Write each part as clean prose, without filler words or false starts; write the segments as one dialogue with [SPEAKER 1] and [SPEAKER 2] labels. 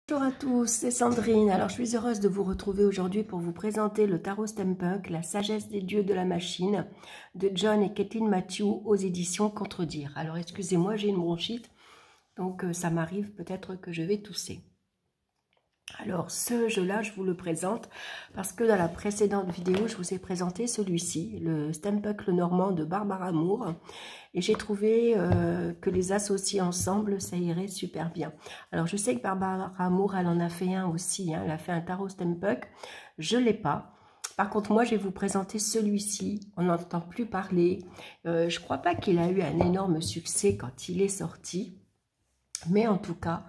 [SPEAKER 1] Bonjour à tous, c'est Sandrine. Alors, je suis heureuse de vous retrouver aujourd'hui pour vous présenter le tarot Steampunk, la sagesse des dieux de la machine, de John et Kathleen Matthew aux éditions Contredire. Alors, excusez-moi, j'ai une bronchite, donc ça m'arrive peut-être que je vais tousser. Alors, ce jeu-là, je vous le présente parce que dans la précédente vidéo, je vous ai présenté celui-ci, le Steampunk le Normand de Barbara Moore. Et j'ai trouvé que les associer ensemble, ça irait super bien. Alors, je sais que Barbara Moore, elle en a fait un aussi. Hein, elle a fait un tarot Steampunk. Je ne l'ai pas. Par contre, moi, je vais vous présenter celui-ci. On n'entend plus parler. Je ne crois pas qu'il a eu un énorme succès quand il est sorti. Mais en tout cas,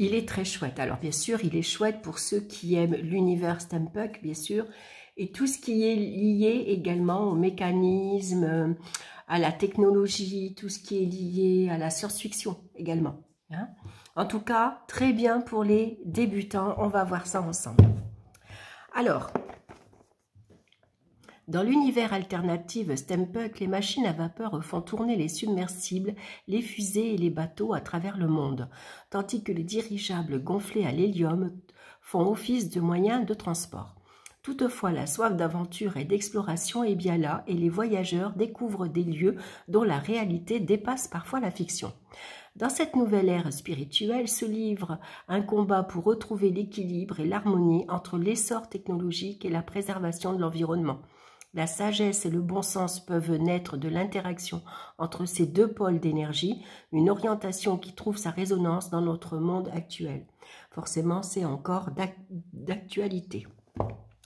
[SPEAKER 1] il est très chouette. Alors, bien sûr, il est chouette pour ceux qui aiment l'univers Steampunk, bien sûr. Et tout ce qui est lié également au mécanisme, à la technologie, tout ce qui est lié à la science-fiction également. Hein. En tout cas, très bien pour les débutants. On va voir ça ensemble. Alors, dans l'univers alternatif Steampunk, les machines à vapeur font tourner les submersibles, les fusées et les bateaux à travers le monde, tandis que les dirigeables gonflés à l'hélium font office de moyens de transport. Toutefois, la soif d'aventure et d'exploration est bien là et les voyageurs découvrent des lieux dont la réalité dépasse parfois la fiction. Dans cette nouvelle ère spirituelle se livre un combat pour retrouver l'équilibre et l'harmonie entre l'essor technologique et la préservation de l'environnement. La sagesse et le bon sens peuvent naître de l'interaction entre ces deux pôles d'énergie, une orientation qui trouve sa résonance dans notre monde actuel. Forcément, c'est encore d'actualité.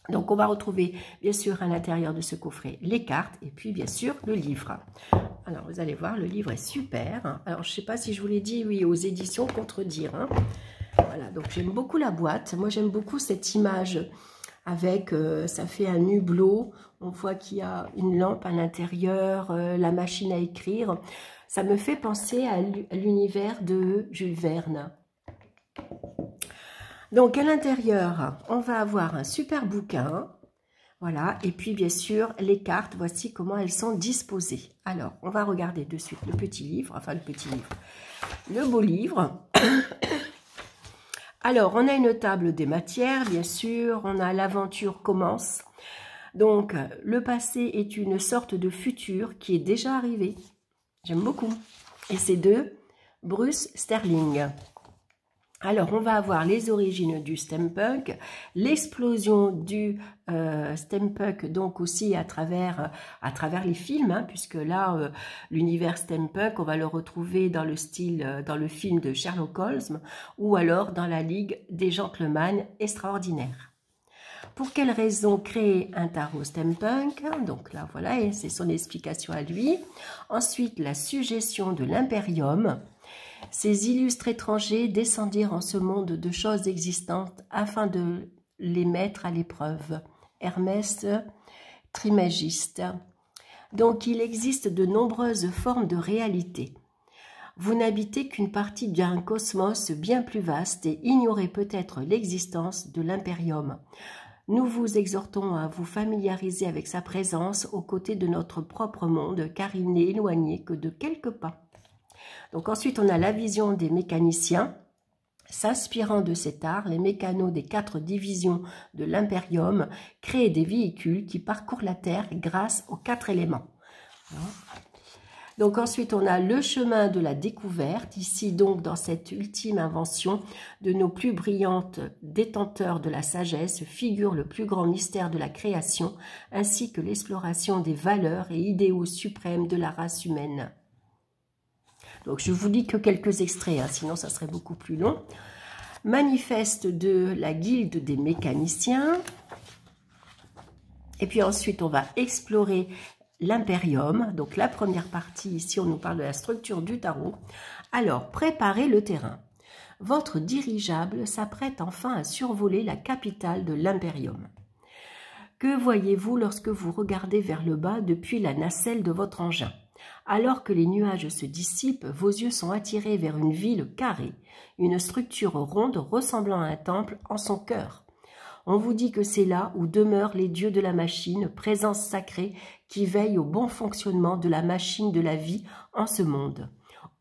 [SPEAKER 1] Donc, on va retrouver, bien sûr, à l'intérieur de ce coffret, les cartes et puis, bien sûr, le livre. Alors, vous allez voir, le livre est super. Alors, je ne sais pas si je vous l'ai dit, oui, aux éditions Contredire. Hein. Voilà, donc j'aime beaucoup la boîte. Moi, j'aime beaucoup cette image avec, ça fait un hublot. On voit qu'il y a une lampe à l'intérieur, la machine à écrire. Ça me fait penser à l'univers de Jules Verne. Donc, à l'intérieur, on va avoir un super bouquin. Voilà. Et puis, bien sûr, les cartes, voici comment elles sont disposées. Alors, on va regarder de suite le petit livre. Enfin, le petit livre. Le beau livre. Alors, on a une table des matières, bien sûr. On a l'aventure commence. Donc, le passé est une sorte de futur qui est déjà arrivé. J'aime beaucoup. Et c'est de Bruce Sterling. Alors, on va avoir les origines du Steampunk, l'explosion du Steampunk, donc aussi à travers les films, hein, puisque là, l'univers Steampunk, on va le retrouver dans le style, dans le film de Sherlock Holmes, ou alors dans la Ligue des Gentlemen Extraordinaires. Pour quelle raison créer un tarot Steampunk? Donc là, voilà, et c'est son explication à lui. Ensuite, la suggestion de l'Imperium. Ces illustres étrangers descendirent en ce monde de choses existantes afin de les mettre à l'épreuve. Hermès Trismégiste. Donc, il existe de nombreuses formes de réalité. Vous n'habitez qu'une partie d'un cosmos bien plus vaste et ignorez peut-être l'existence de l'Imperium. Nous vous exhortons à vous familiariser avec sa présence aux côtés de notre propre monde, car il n'est éloigné que de quelques pas. Donc ensuite, on a la vision des mécaniciens. S'inspirant de cet art, les mécanos des 4 divisions de l'Imperium créent des véhicules qui parcourent la Terre grâce aux 4 éléments. Donc ensuite, on a le chemin de la découverte. Ici, donc, dans cette ultime invention de nos plus brillantes détenteurs de la sagesse, figure le plus grand mystère de la création, ainsi que l'exploration des valeurs et idéaux suprêmes de la race humaine. Donc, je vous lis que quelques extraits, hein, sinon ça serait beaucoup plus long. Manifeste de la guilde des mécaniciens. Et puis ensuite, on va explorer l'Imperium. Donc, la première partie, ici, on nous parle de la structure du tarot. Alors, préparez le terrain. Votre dirigeable s'apprête enfin à survoler la capitale de l'Imperium. Que voyez-vous lorsque vous regardez vers le bas depuis la nacelle de votre engin ? Alors que les nuages se dissipent, vos yeux sont attirés vers une ville carrée, une structure ronde ressemblant à un temple en son cœur. On vous dit que c'est là où demeurent les dieux de la machine, présence sacrée qui veille au bon fonctionnement de la machine de la vie en ce monde.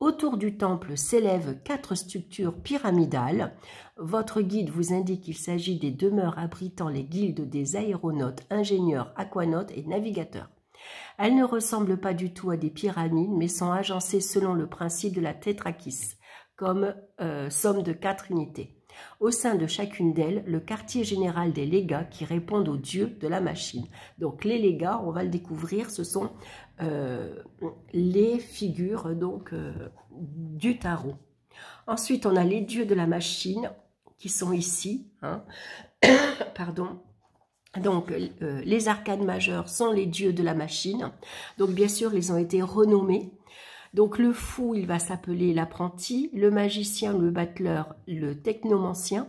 [SPEAKER 1] Autour du temple s'élèvent 4 structures pyramidales. Votre guide vous indique qu'il s'agit des demeures abritant les guildes des aéronautes, ingénieurs, aquanautes et navigateurs. Elles ne ressemblent pas du tout à des pyramides, mais sont agencées selon le principe de la tétrakis, comme somme de 4 unités. Au sein de chacune d'elles, le quartier général des légats qui répondent aux dieux de la machine. Donc les légats, on va le découvrir, ce sont les figures donc, du tarot. Ensuite, on a les dieux de la machine qui sont ici. Hein. Pardon. Donc, les arcanes majeures sont les dieux de la machine. Donc, bien sûr, ils ont été renommés. Donc, le fou, il va s'appeler l'apprenti, le magicien, le battleur, le technomancien,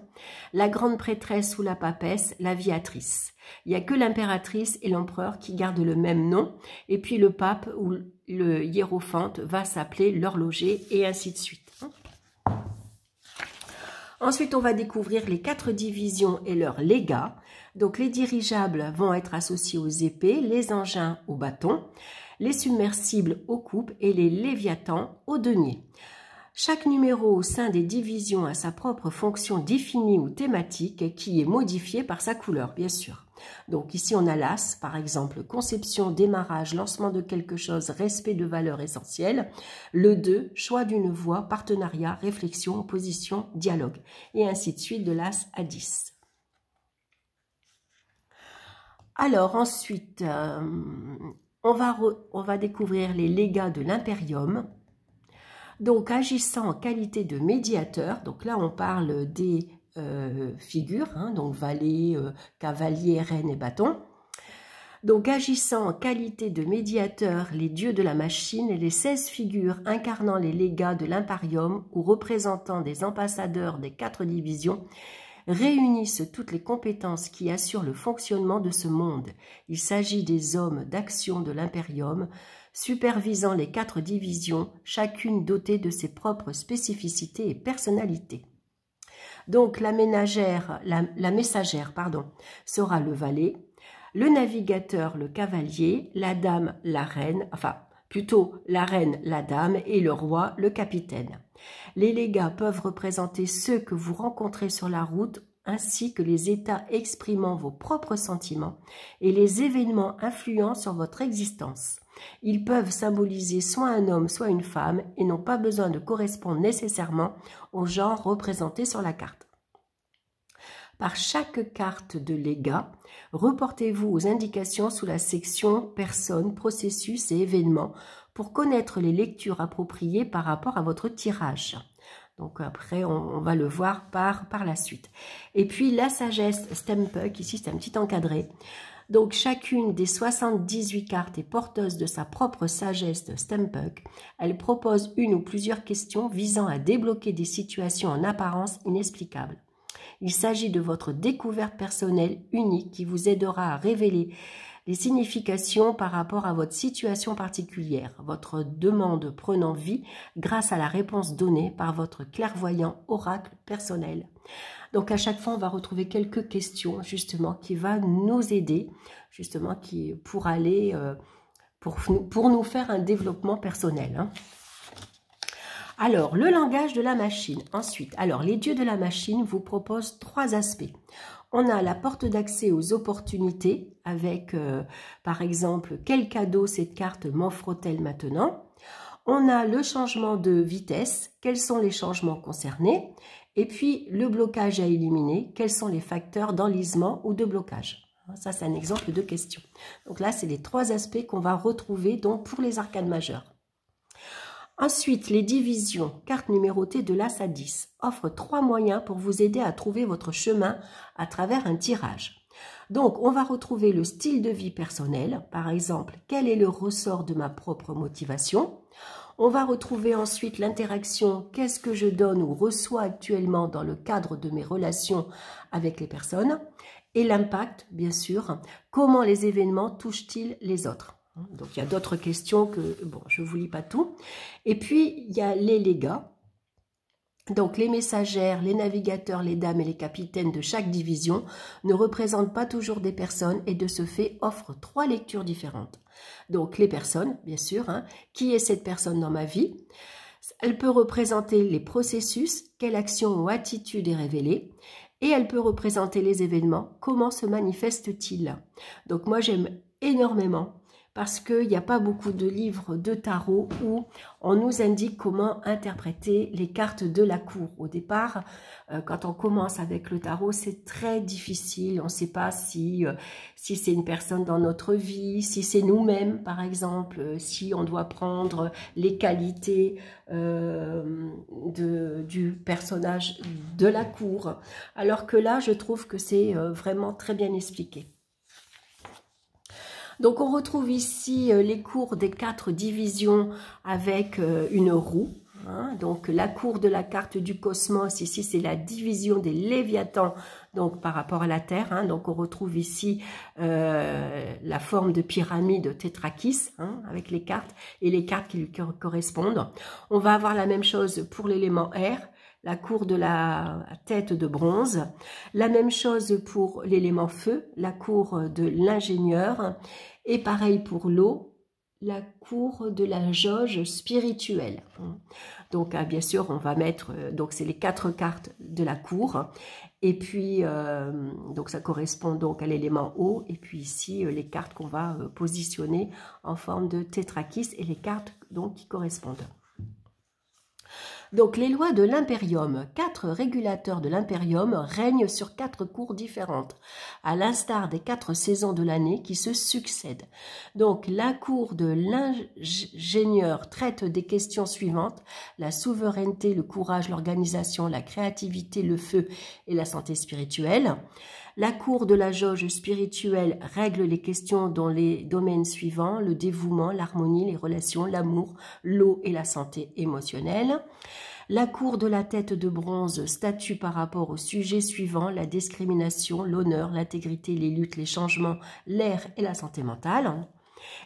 [SPEAKER 1] la grande prêtresse ou la papesse, l'aviatrice. Il n'y a que l'impératrice et l'empereur qui gardent le même nom. Et puis, le pape ou le hiérophante va s'appeler l'horloger et ainsi de suite. Ensuite, on va découvrir les 4 divisions et leurs légats. Donc, les dirigeables vont être associés aux épées, les engins aux bâtons, les submersibles aux coupes et les léviathans aux deniers. Chaque numéro au sein des divisions a sa propre fonction définie ou thématique qui est modifiée par sa couleur, bien sûr. Donc ici, on a l'as, par exemple, conception, démarrage, lancement de quelque chose, respect de valeurs essentielles. Le 2, choix d'une voie, partenariat, réflexion, opposition, dialogue. Et ainsi de suite, de l'as à 10. Alors ensuite, on va découvrir les légats de l'impérium. Donc, agissant en qualité de médiateur, donc là, on parle des figures, hein, donc valet, cavalier, reine et bâton. Donc, agissant en qualité de médiateur, les dieux de la machine et les 16 figures incarnant les légats de l'impérium ou représentant des ambassadeurs des 4 divisions réunissent toutes les compétences qui assurent le fonctionnement de ce monde. Il s'agit des hommes d'action de l'impérium, supervisant les 4 divisions, chacune dotée de ses propres spécificités et personnalités. Donc la messagère, sera le valet, le navigateur, le cavalier, la dame, la reine, enfin plutôt la reine, la dame et le roi, le capitaine. Les légats peuvent représenter ceux que vous rencontrez sur la route ainsi que les états exprimant vos propres sentiments et les événements influents sur votre existence. Ils peuvent symboliser soit un homme, soit une femme et n'ont pas besoin de correspondre nécessairement au genre représenté sur la carte. Par chaque carte de légat, reportez-vous aux indications sous la section « Personnes, processus et événements » pour connaître les lectures appropriées par rapport à votre tirage. Donc après, on va le voir par la suite. Et puis la sagesse Stempuck, ici c'est un petit encadré. Donc chacune des 78 cartes est porteuse de sa propre sagesse de Stempuck. Elle propose une ou plusieurs questions visant à débloquer des situations en apparence inexplicables. Il s'agit de votre découverte personnelle unique qui vous aidera à révéler les significations par rapport à votre situation particulière, votre demande prenant vie grâce à la réponse donnée par votre clairvoyant oracle personnel. Donc à chaque fois, on va retrouver quelques questions justement qui va nous aider, justement pour aller, pour nous faire un développement personnel. Hein. Alors, le langage de la machine. Ensuite, alors les dieux de la machine vous proposent 3 aspects. On a la porte d'accès aux opportunités avec, par exemple, quel cadeau cette carte m'offre-t-elle maintenant? On a le changement de vitesse, quels sont les changements concernés? Et puis, le blocage à éliminer, quels sont les facteurs d'enlisement ou de blocage? Ça, c'est un exemple de question. Donc là, c'est les 3 aspects qu'on va retrouver donc, pour les arcanes majeures. Ensuite, les divisions, cartes numérotées de l'As à 10, offrent 3 moyens pour vous aider à trouver votre chemin à travers un tirage. Donc, on va retrouver le style de vie personnel, par exemple, quel est le ressort de ma propre motivation. On va retrouver ensuite l'interaction, qu'est-ce que je donne ou reçois actuellement dans le cadre de mes relations avec les personnes. Et l'impact, bien sûr, comment les événements touchent-ils les autres. Donc, il y a d'autres questions que, bon, je ne vous lis pas tout. Et puis, il y a les légats. Donc, les messagères, les navigateurs, les dames et les capitaines de chaque division ne représentent pas toujours des personnes et de ce fait offrent 3 lectures différentes. Donc, les personnes, bien sûr, hein, qui est cette personne dans ma vie? Elle peut représenter les processus, quelle action ou attitude est révélée, et elle peut représenter les événements, comment se manifestent-ils. Donc moi j'aime énormément parce qu'il n'y a pas beaucoup de livres de tarot où on nous indique comment interpréter les cartes de la cour. Au départ, quand on commence avec le tarot, c'est très difficile. On ne sait pas si c'est une personne dans notre vie, si c'est nous-mêmes, par exemple, si on doit prendre les qualités du personnage de la cour. Alors que là, je trouve que c'est vraiment très bien expliqué. Donc on retrouve ici les cours des 4 divisions avec une roue. Hein. Donc la cour de la carte du cosmos, ici c'est la division des Léviathans, donc par rapport à la Terre. Hein. Donc on retrouve ici la forme de pyramide Tétrakis, hein, avec les cartes et les cartes qui lui correspondent. On va avoir la même chose pour l'élément air, la cour de la tête de bronze. La même chose pour l'élément feu, la cour de l'ingénieur. Et pareil pour l'eau, la cour de la jauge spirituelle. Donc, bien sûr, on va mettre, donc c'est les 4 cartes de la cour. Et puis, donc ça correspond donc à l'élément eau. Et puis ici, les cartes qu'on va positionner en forme de tétrakis et les cartes donc qui correspondent. Donc les lois de l'impérium, 4 régulateurs de l'impérium règnent sur 4 cours différentes, à l'instar des 4 saisons de l'année qui se succèdent. Donc la cour de l'ingénieur traite des questions suivantes, la souveraineté, le courage, l'organisation, la créativité, le feu et la santé spirituelle. La cour de la jauge spirituelle règle les questions dans les domaines suivants, le dévouement, l'harmonie, les relations, l'amour, l'eau et la santé émotionnelle. La cour de la tête de bronze statue par rapport au sujet suivant, la discrimination, l'honneur, l'intégrité, les luttes, les changements, l'air et la santé mentale.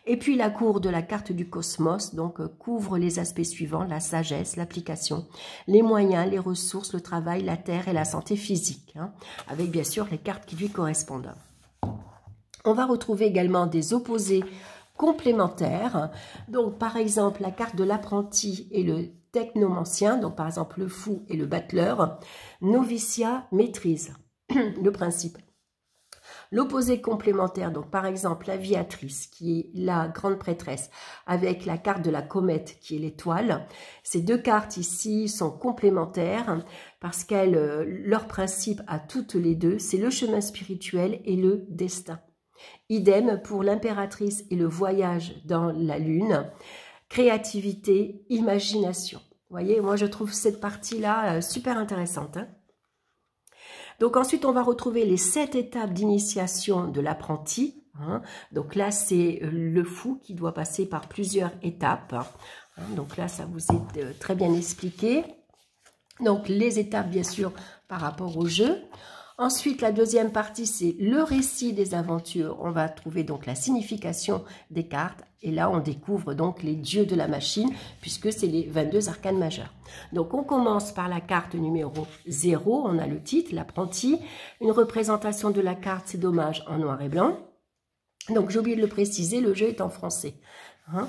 [SPEAKER 1] Et puis la cour de la carte du cosmos donc couvre les aspects suivants, la sagesse, l'application, les moyens, les ressources, le travail, la terre et la santé physique, hein, avec bien sûr les cartes qui lui correspondent. On va retrouver également des opposés complémentaires. Donc par exemple la carte de l'apprenti et le technomancien, donc par exemple le fou et le battleur. Noviciat, maîtrise le principe. L'opposé complémentaire, donc par exemple l'aviatrice qui est la grande prêtresse avec la carte de la comète qui est l'étoile. Ces 2 cartes ici sont complémentaires parce qu'elles, leur principe à toutes les deux, c'est le chemin spirituel et le destin. Idem pour l'impératrice et le voyage dans la lune, créativité, imagination. Vous voyez, moi je trouve cette partie-là super intéressante, hein. Donc ensuite, on va retrouver les 7 étapes d'initiation de l'apprenti. Hein. Donc là, c'est le fou qui doit passer par plusieurs étapes. Hein. Donc là, ça vous est très bien expliqué. Donc les étapes, bien sûr, par rapport au jeu. Ensuite, la deuxième partie, c'est le récit des aventures. On va trouver donc la signification des cartes. Et là, on découvre donc les dieux de la machine, puisque c'est les 22 arcanes majeurs. Donc, on commence par la carte numéro 0. On a le titre, l'apprenti. Une représentation de la carte, c'est dommage, en noir et blanc. Donc, j'ai oublié de le préciser, le jeu est en français. Hein.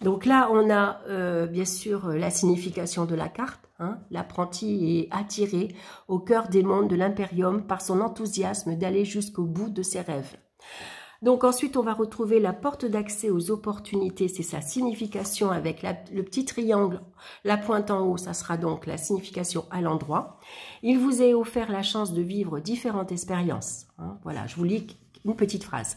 [SPEAKER 1] Donc là, on a bien sûr la signification de la carte. Hein. L'apprenti est attiré au cœur des mondes de l'impérium par son enthousiasme d'aller jusqu'au bout de ses rêves. Donc ensuite, on va retrouver la porte d'accès aux opportunités, c'est sa signification avec le petit triangle, la pointe en haut, ça sera donc la signification à l'endroit. Il vous est offert la chance de vivre différentes expériences. Hein. Voilà, je vous lis une petite phrase.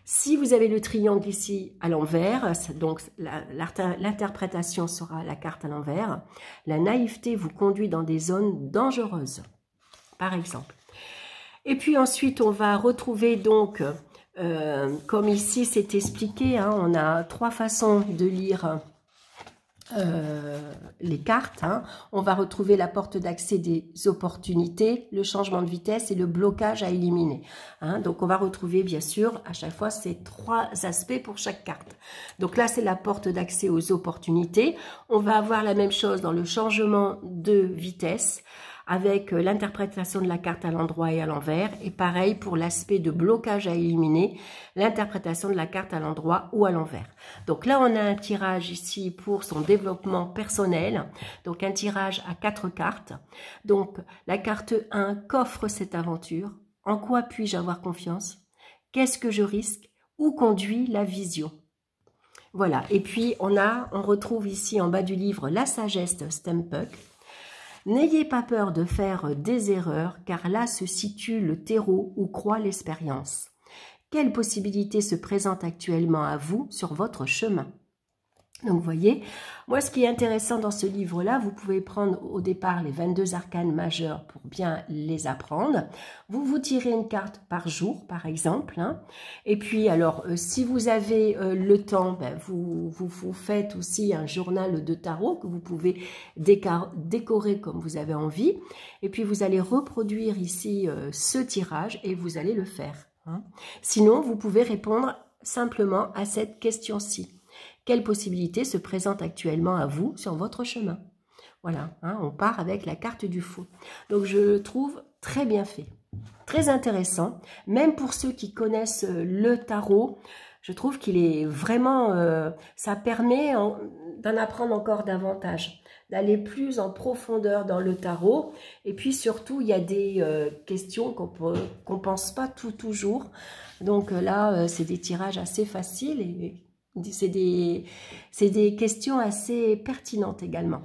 [SPEAKER 1] Si vous avez le triangle ici à l'envers, donc l'interprétation sera la carte à l'envers. La naïveté vous conduit dans des zones dangereuses, par exemple. Et puis ensuite, on va retrouver donc, comme ici c'est expliqué, hein, on a 3 façons de lire les cartes. Hein. On va retrouver la porte d'accès des opportunités, le changement de vitesse et le blocage à éliminer. Hein. Donc on va retrouver bien sûr à chaque fois ces 3 aspects pour chaque carte. Donc là c'est la porte d'accès aux opportunités. On va avoir la même chose dans le changement de vitesse avec l'interprétation de la carte à l'endroit et à l'envers. Et pareil pour l'aspect de blocage à éliminer, l'interprétation de la carte à l'endroit ou à l'envers. Donc là, on a un tirage ici pour son développement personnel. Donc un tirage à 4 cartes. Donc la carte 1, qu'offre cette aventure? En quoi puis-je avoir confiance? Qu'est-ce que je risque? Où conduit la vision? Voilà. Et puis on retrouve ici en bas du livre la sagesse de Stempuck. N'ayez pas peur de faire des erreurs, car là se situe le terreau où croît l'expérience. Quelles possibilités se présentent actuellement à vous sur votre chemin? Donc, vous voyez, moi, ce qui est intéressant dans ce livre-là, vous pouvez prendre au départ les 22 arcanes majeurs pour bien les apprendre. Vous tirez une carte par jour, par exemple. Hein. Et puis, alors, si vous avez le temps, ben, vous faites aussi un journal de tarot que vous pouvez décorer comme vous avez envie. Et puis, vous allez reproduire ici ce tirage et vous allez le faire. Hein. Sinon, vous pouvez répondre simplement à cette question-ci. Quelles possibilités se présentent actuellement à vous sur votre chemin? Voilà, hein, on part avec la carte du fou. Donc, je le trouve très bien fait, très intéressant. Même pour ceux qui connaissent le tarot, je trouve qu'il est vraiment... ça permet d'en apprendre encore davantage, d'aller plus en profondeur dans le tarot. Et puis, surtout, il y a des questions qu'on ne pense pas toujours. Donc là, c'est des tirages assez faciles et... c'est des questions assez pertinentes également.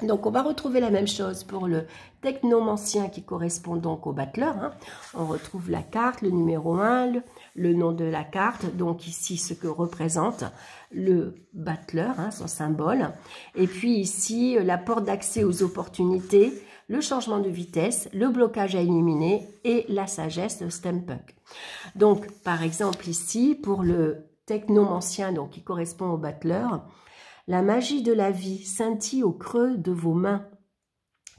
[SPEAKER 1] Donc, on va retrouver la même chose pour le technomancien qui correspond donc au battleur. Hein. On retrouve la carte, le numéro 1, le nom de la carte. Donc, ici, ce que représente le battleur, hein, son symbole. Et puis, ici, la porte d'accès aux opportunités, le changement de vitesse, le blocage à éliminer et la sagesse de Stempuck. Donc, par exemple, ici, pour le technomancien, donc qui correspond au battleur, la magie de la vie scintille au creux de vos mains.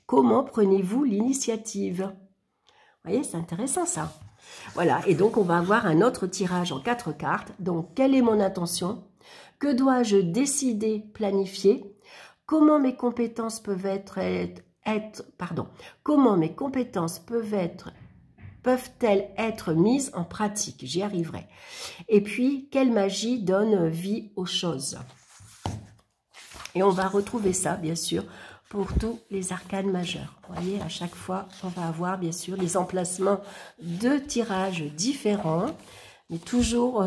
[SPEAKER 1] Comment prenez-vous l'initiative? Vous voyez, c'est intéressant ça. Voilà, et donc on va avoir un autre tirage en 4 cartes. Donc, quelle est mon intention? Que dois-je décider, planifier? Comment mes compétences peuvent-elles être mises en pratique? J'y arriverai. Et puis, quelle magie donne vie aux choses? Et on va retrouver ça, bien sûr, pour tous les arcanes majeurs. Vous voyez, à chaque fois, on va avoir, bien sûr, les emplacements de tirages différents, mais toujours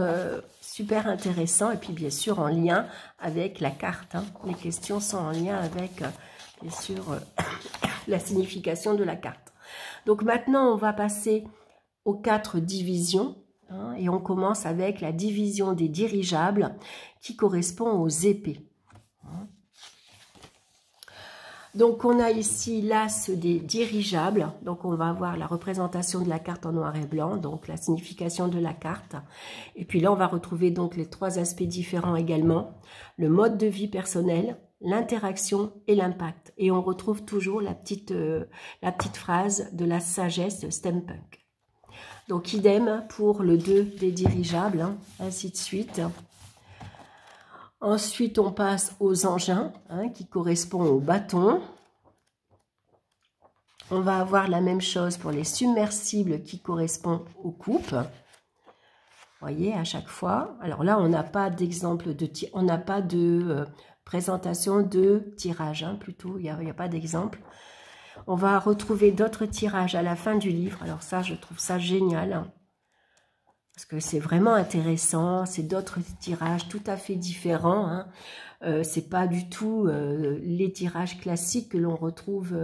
[SPEAKER 1] super intéressants. Et puis, bien sûr, en lien avec la carte. Hein. Les questions sont en lien avec, bien sûr, la signification de la carte. Donc maintenant, on va passer aux 4 divisions. Hein, et on commence avec la division des dirigeables qui correspond aux épées. Hein. Donc, on a ici l'as des dirigeables. Donc, on va avoir la représentation de la carte en noir et blanc, donc la signification de la carte. Et puis là, on va retrouver donc les 3 aspects différents également. Le mode de vie personnel, l'interaction et l'impact. Et on retrouve toujours la petite phrase de la sagesse de Stempuck. Donc, idem pour le 2 des dirigeables, hein, ainsi de suite. Ensuite, on passe aux engins, hein, qui correspondent au bâton. On va avoir la même chose pour les submersibles qui correspondent aux coupes. Vous voyez, à chaque fois. Alors là, on n'a pas d'exemple on n'a pas de présentation de tirage, hein, plutôt, il n'y a pas d'exemple. On va retrouver d'autres tirages à la fin du livre. Alors ça, je trouve ça génial, hein, parce que c'est vraiment intéressant. C'est d'autres tirages tout à fait différents. Hein. C'est pas du tout les tirages classiques que l'on retrouve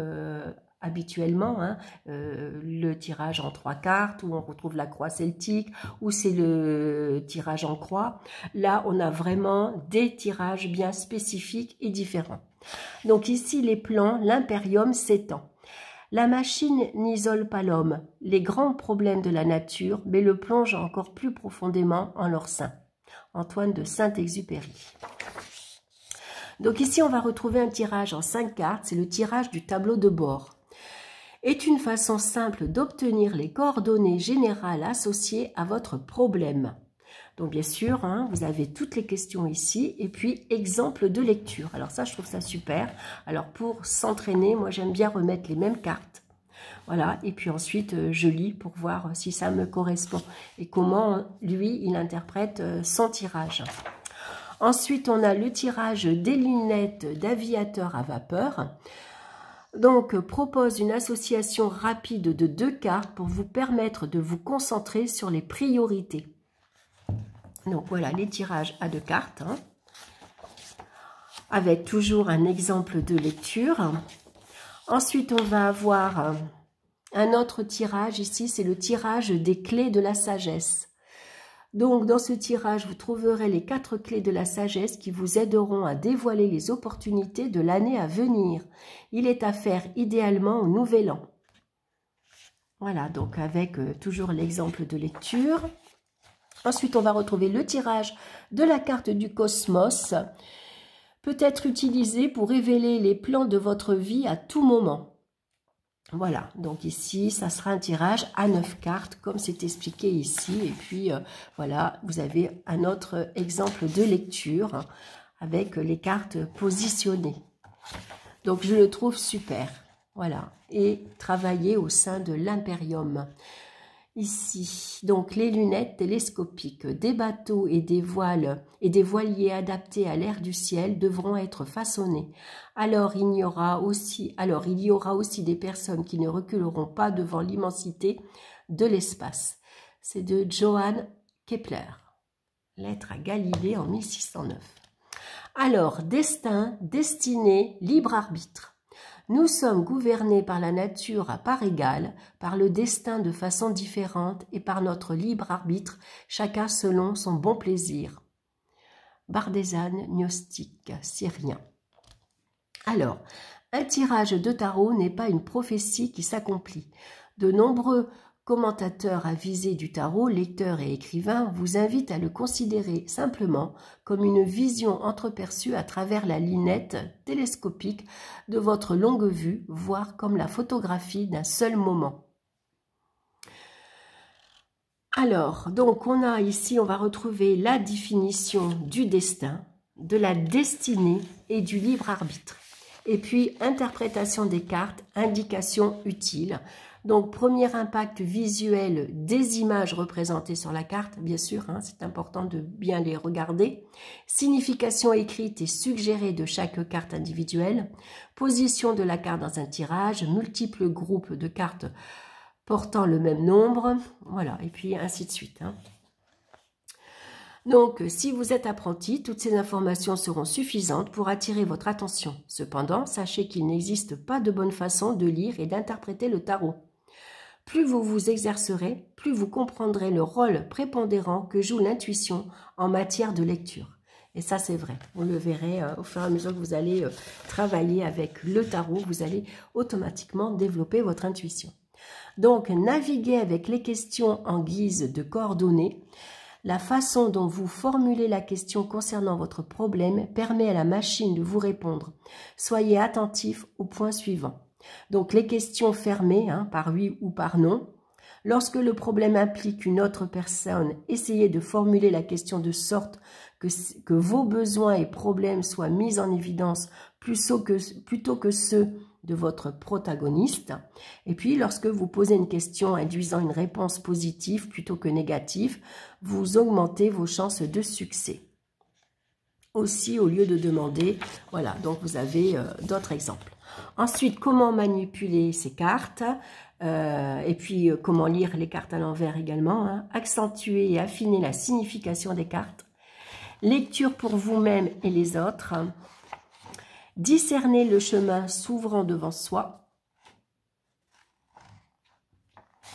[SPEAKER 1] habituellement. Hein. Le tirage en 3 cartes, où on retrouve la croix celtique, ou c'est le tirage en croix. Là, on a vraiment des tirages bien spécifiques et différents. Donc ici, les plans, l'impérium s'étend. La machine n'isole pas l'homme. Les grands problèmes de la nature, mais le plongent encore plus profondément en leur sein. Antoine de Saint-Exupéry. Donc ici, on va retrouver un tirage en 5 cartes. C'est le tirage du tableau de bord. Est une façon simple d'obtenir les coordonnées générales associées à votre problème. Donc bien sûr, hein, vous avez toutes les questions ici et puis exemple de lecture. Alors ça, je trouve ça super. Alors pour s'entraîner, moi j'aime bien remettre les mêmes cartes. Voilà, et puis ensuite je lis pour voir si ça me correspond et comment lui, il interprète son tirage. Ensuite, on a le tirage des lunettes d'aviateur à vapeur. Donc, propose une association rapide de 2 cartes pour vous permettre de vous concentrer sur les priorités. Donc, voilà les tirages à 2 cartes, hein, avec toujours un exemple de lecture. Ensuite, on va avoir un autre tirage ici, c'est le tirage des clés de la sagesse. Donc, dans ce tirage, vous trouverez les 4 clés de la sagesse qui vous aideront à dévoiler les opportunités de l'année à venir. Il est à faire idéalement au Nouvel An. Voilà, donc avec toujours l'exemple de lecture. Ensuite, on va retrouver le tirage de la carte du cosmos. Peut être utilisé pour révéler les plans de votre vie à tout moment. Voilà, donc ici, ça sera un tirage à 9 cartes, comme c'est expliqué ici. Et puis, voilà, vous avez un autre exemple de lecture avec les cartes positionnées. Donc, je le trouve super. Voilà, et travailler au sein de l'Imperium. Ici, donc les lunettes télescopiques, des bateaux et des voiles et des voiliers adaptés à l'air du ciel devront être façonnés. Alors il y aura aussi des personnes qui ne reculeront pas devant l'immensité de l'espace. C'est de Johann Kepler. Lettre à Galilée en 1609. Alors, destin, destinée, libre arbitre. Nous sommes gouvernés par la nature à part égale, par le destin de façon différente et par notre libre arbitre, chacun selon son bon plaisir. Bardézane, gnostique, syrien. Alors, un tirage de tarot n'est pas une prophétie qui s'accomplit. De nombreux commentateurs avisés du tarot, lecteurs et écrivains vous invitent à le considérer simplement comme une vision entreperçue à travers la lunette télescopique de votre longue vue, voire comme la photographie d'un seul moment. Alors, donc on a ici, on va retrouver la définition du destin, de la destinée et du libre arbitre. Et puis, interprétation des cartes, indications utiles. Donc, premier impact visuel des images représentées sur la carte, bien sûr, hein, c'est important de bien les regarder. Signification écrite et suggérée de chaque carte individuelle. Position de la carte dans un tirage. Multiples groupes de cartes portant le même nombre. Voilà, et puis ainsi de suite. Hein. Donc, si vous êtes apprenti, toutes ces informations seront suffisantes pour attirer votre attention. Cependant, sachez qu'il n'existe pas de bonne façon de lire et d'interpréter le tarot. Plus vous vous exercerez, plus vous comprendrez le rôle prépondérant que joue l'intuition en matière de lecture. Et ça, c'est vrai. Vous le verrez au fur et à mesure que vous allez travailler avec le tarot, vous allez automatiquement développer votre intuition. Donc, naviguez avec les questions en guise de coordonnées. La façon dont vous formulez la question concernant votre problème permet à la machine de vous répondre. Soyez attentif au point suivant. Donc, les questions fermées, hein, par oui ou par non. Lorsque le problème implique une autre personne, essayez de formuler la question de sorte que vos besoins et problèmes soient mis en évidence plutôt que ceux de votre protagoniste. Et puis, lorsque vous posez une question induisant une réponse positive plutôt que négative, vous augmentez vos chances de succès. Aussi, au lieu de demander, voilà, donc vous avez d'autres exemples. Ensuite, comment manipuler ces cartes et puis comment lire les cartes à l'envers également. Hein. Accentuer et affiner la signification des cartes. Lecture pour vous-même et les autres. Discerner le chemin s'ouvrant devant soi.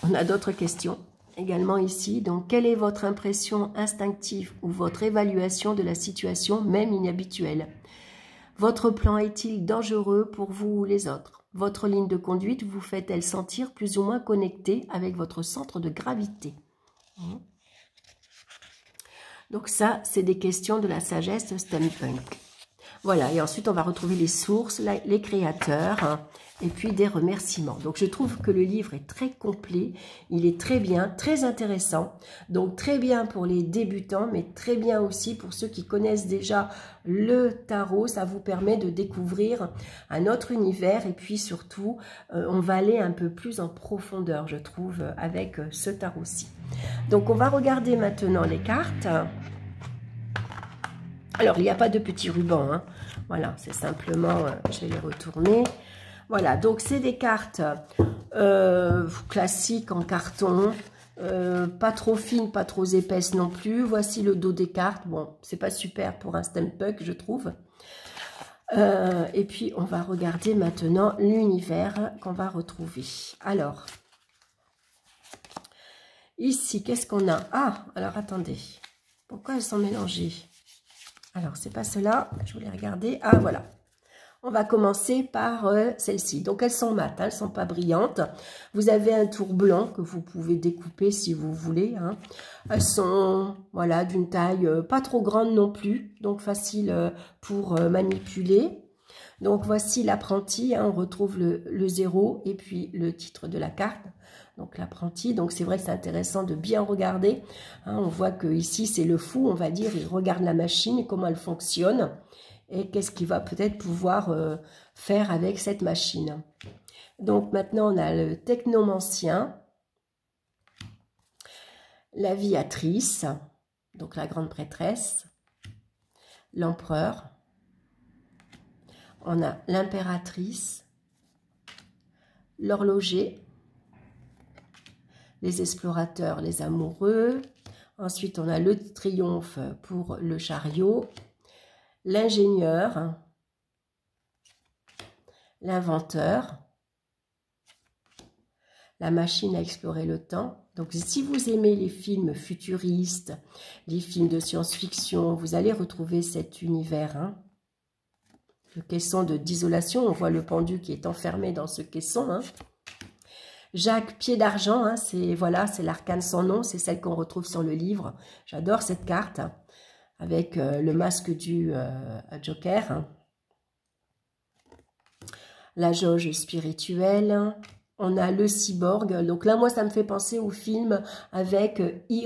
[SPEAKER 1] On a d'autres questions également ici. Donc, quelle est votre impression instinctive ou votre évaluation de la situation, même inhabituelle? Votre plan est-il dangereux pour vous ou les autres? Votre ligne de conduite vous fait-elle sentir plus ou moins connecté avec votre centre de gravité? Donc ça, c'est des questions de la sagesse steampunk. Voilà, et ensuite on va retrouver les sources, les créateurs, hein, et puis des remerciements. Donc je trouve que le livre est très complet, il est très bien, très intéressant. Donc très bien pour les débutants, mais très bien aussi pour ceux qui connaissent déjà le tarot. Ça vous permet de découvrir un autre univers, et puis surtout, on va aller un peu plus en profondeur, je trouve, avec ce tarot-ci. Donc on va regarder maintenant les cartes. Alors, il n'y a pas de petits rubans, hein. Voilà, c'est simplement, je vais les retourner. Voilà, donc c'est des cartes classiques en carton, pas trop fines, pas trop épaisses non plus. Voici le dos des cartes. Bon, c'est pas super pour un stamp-book, je trouve. Et puis, on va regarder maintenant l'univers qu'on va retrouver. Alors, ici, qu'est-ce qu'on a? Ah, alors attendez, pourquoi elles sont mélangées? Alors, c'est pas cela, je voulais regarder. Ah, voilà. On va commencer par celles-ci. Donc, elles sont mates, hein, elles ne sont pas brillantes. Vous avez un tour blanc que vous pouvez découper si vous voulez. Hein. Elles sont, voilà, d'une taille pas trop grande non plus, donc facile pour manipuler. Donc, voici l'apprenti. Hein, on retrouve le 0 et puis le titre de la carte. Donc l'apprenti, donc c'est vrai que c'est intéressant de bien regarder. Hein, on voit que ici c'est le fou, on va dire, il regarde la machine, comment elle fonctionne et qu'est-ce qu'il va peut-être pouvoir faire avec cette machine. Donc maintenant on a le technomancien, l'aviatrice, donc la grande prêtresse, l'empereur, on a l'impératrice, l'horloger, les explorateurs, les amoureux. Ensuite, on a le triomphe pour le chariot, l'ingénieur, l'inventeur, la machine à explorer le temps. Donc, si vous aimez les films futuristes, les films de science-fiction, vous allez retrouver cet univers. Hein. Le caisson d'isolation, on voit le pendu qui est enfermé dans ce caisson. Hein. Jacques Pied d'Argent, hein, c'est voilà, c'est l'arcane sans nom, c'est celle qu'on retrouve sur le livre. J'adore cette carte, hein, avec le masque du Joker. Hein. La jauge spirituelle. On a le cyborg. Donc là, moi, ça me fait penser au film avec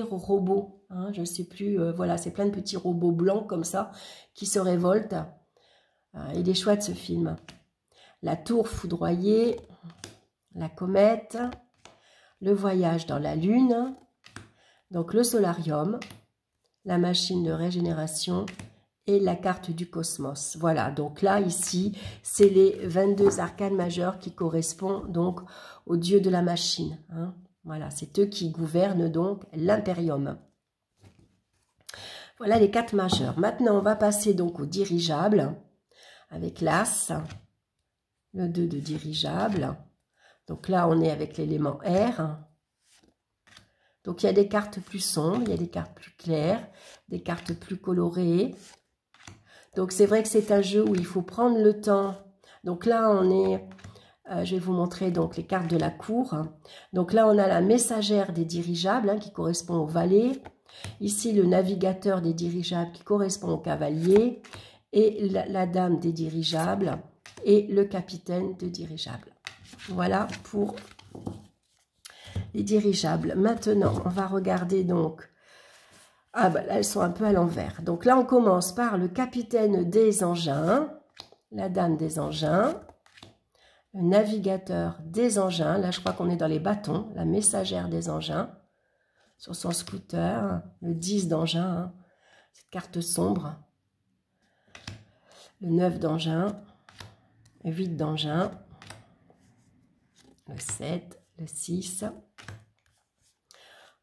[SPEAKER 1] Robot. Hein, je ne sais plus, voilà, c'est plein de petits robots blancs comme ça qui se révoltent. Il est chouette ce film. La tour foudroyée. La comète, le voyage dans la lune, donc le solarium, la machine de régénération et la carte du cosmos. Voilà, donc là, ici, c'est les 22 arcanes majeures qui correspondent donc aux dieux de la machine. Hein. Voilà, c'est eux qui gouvernent donc l'impérium. Voilà les 4 majeures. Maintenant, on va passer donc au dirigeable avec l'As, le 2 de dirigeable. Donc là, on est avec l'élément R. Donc, il y a des cartes plus sombres, il y a des cartes plus claires, des cartes plus colorées. Donc, c'est vrai que c'est un jeu où il faut prendre le temps. Donc là, on est... je vais vous montrer donc les cartes de la cour. Donc là, on a la messagère des dirigeables hein, qui correspond au valet. Ici, le navigateur des dirigeables qui correspond au cavalier. Et la dame des dirigeables et le capitaine de dirigeables. Voilà pour les dirigeables. Maintenant, on va regarder donc... Ah ben là, elles sont un peu à l'envers. Donc là, on commence par le capitaine des engins, la dame des engins, le navigateur des engins. Là, je crois qu'on est dans les bâtons, la messagère des engins, sur son scooter, le 10 d'engins, hein, cette carte sombre, le 9 d'engins, le 8 d'engins, le 7, le 6,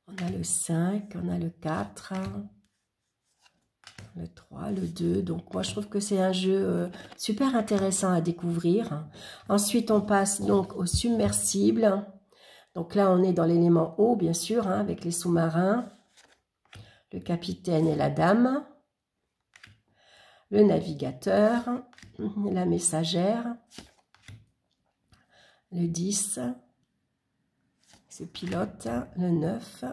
[SPEAKER 1] on a le 5, on a le 4, le 3, le 2. Donc moi je trouve que c'est un jeu super intéressant à découvrir. Ensuite on passe donc au submersible. Donc là on est dans l'élément eau bien sûr, hein, avec les sous-marins, le capitaine et la dame, le navigateur, la messagère, le 10, c'est pilote, le 9,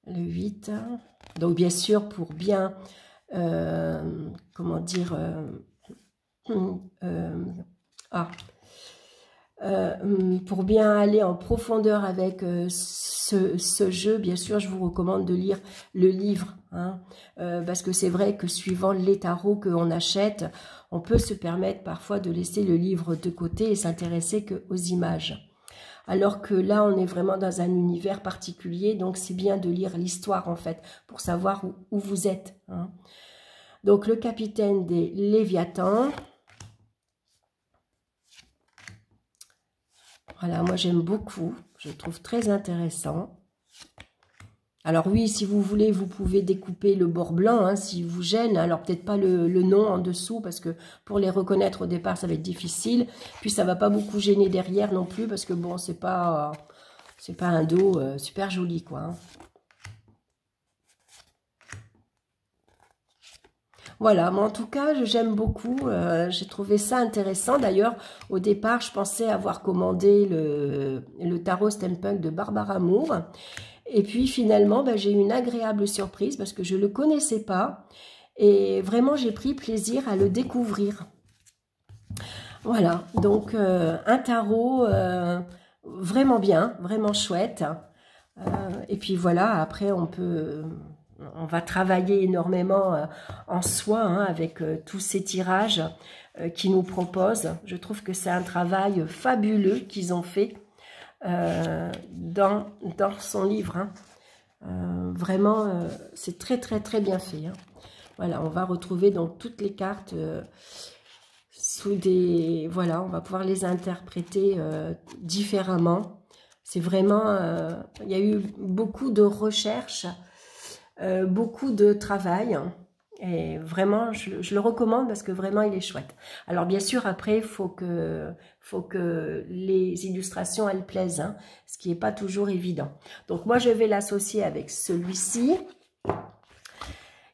[SPEAKER 1] le 8. Donc bien sûr, pour bien comment dire, pour bien aller en profondeur avec ce jeu, bien sûr, je vous recommande de lire le livre, hein, parce que c'est vrai que suivant les tarots qu'on achète, on peut se permettre parfois de laisser le livre de côté et s'intéresser qu'aux images. Alors que là, on est vraiment dans un univers particulier, donc c'est bien de lire l'histoire, en fait, pour savoir où vous êtes, hein. Donc, le capitaine des Léviathans. Voilà, moi j'aime beaucoup, je le trouve très intéressant. Alors oui, si vous voulez, vous pouvez découper le bord blanc, hein, si vous gêne. Alors peut-être pas le nom en dessous, parce que pour les reconnaître au départ, ça va être difficile. Puis ça va pas beaucoup gêner derrière non plus, parce que bon, c'est pas un dos super joli, quoi, hein. Voilà, mais en tout cas, j'aime beaucoup, j'ai trouvé ça intéressant. D'ailleurs, au départ, je pensais avoir commandé le tarot steampunk de Barbara Moore. Et puis finalement, ben, j'ai eu une agréable surprise parce que je ne le connaissais pas. Et vraiment, j'ai pris plaisir à le découvrir. Voilà, donc un tarot vraiment bien, vraiment chouette. Et puis voilà, après on va travailler énormément en soi, hein, avec tous ces tirages qu'ils nous proposent. Je trouve que c'est un travail fabuleux qu'ils ont fait dans son livre, hein. Vraiment, c'est très très très bien fait, hein. Voilà, on va retrouver donc toutes les cartes sous des... Voilà, on va pouvoir les interpréter différemment. C'est vraiment... il y a eu beaucoup de recherches, beaucoup de travail. Et vraiment, je le recommande parce que vraiment, il est chouette. Alors, bien sûr, après, il faut que les illustrations, elles plaisent, hein, ce qui n'est pas toujours évident. Donc, moi, je vais l'associer avec celui-ci,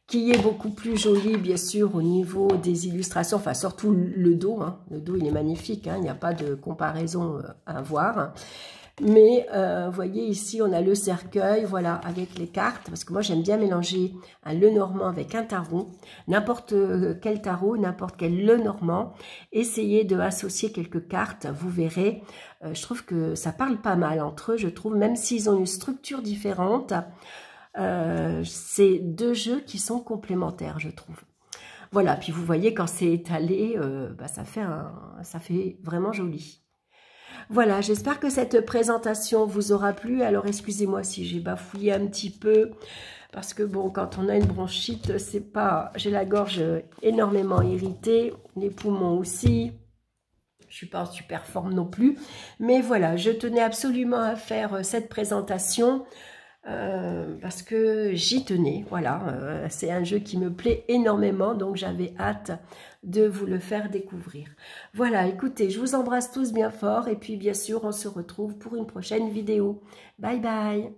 [SPEAKER 1] qui est beaucoup plus joli, bien sûr, au niveau des illustrations. Enfin, surtout le dos, hein. Le dos, il est magnifique, hein, il n'y a pas de comparaison à avoir. Mais vous voyez ici, on a le cercueil, voilà, avec les cartes, parce que moi j'aime bien mélanger un Lenormand avec un tarot, n'importe quel tarot, n'importe quel Lenormand. Essayez de associer quelques cartes, vous verrez, je trouve que ça parle pas mal entre eux, je trouve, même s'ils ont une structure différente, c'est deux jeux qui sont complémentaires, je trouve. Voilà, puis vous voyez, quand c'est étalé, bah, ça fait vraiment joli. Voilà, j'espère que cette présentation vous aura plu. Alors, excusez-moi si j'ai bafouillé un petit peu, parce que bon, quand on a une bronchite, c'est pas... J'ai la gorge énormément irritée, les poumons aussi. Je suis pas en super forme non plus. Mais voilà, je tenais absolument à faire cette présentation parce que j'y tenais. Voilà, c'est un jeu qui me plaît énormément, donc j'avais hâte de vous le faire découvrir. Voilà, écoutez, je vous embrasse tous bien fort et puis bien sûr, on se retrouve pour une prochaine vidéo. Bye bye!